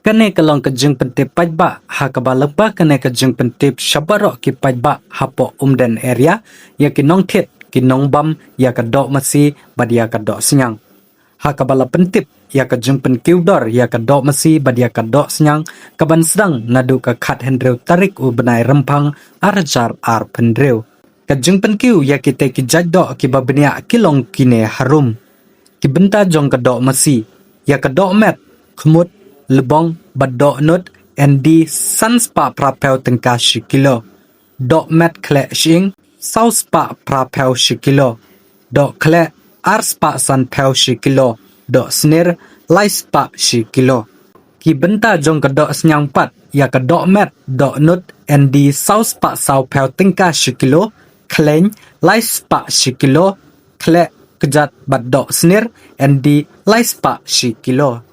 Kene kalong ke Jingpyntip Paidbah hakabalepa kene ke Jingpyntip Syabarok ki Paidbah hapo umden area ya kinong tit kinong bam ya ke Dohmasi badia ke Dohsniang. Hakabala pentip ya ke Jingpynkiewdor ya ke Dohmasi badia ke Dohsniang kaban sedang nadu ke khat hendreu tarik u benai rempang arjar ar pendreu. Ke Jingpynkieu ya kita ki jajdok ki babenia kilong kine harum. Ki benta jong ke Dohmasi ya ke Dohmet kemut lebong badok nut ND sanspa prapel tengka shikilo. Dok met kle shing sauspa prapel shikilo. Dok kle arspa san pel shikilo. Dok snir laispa shikilo. Ki benta jong ke Dohsniang pat ya ke dok met dok nut ND sauspa sau pel tengka shikilo. Kleng laispa shikilo. Kle kejat bad dok snir ND laispa shikilo.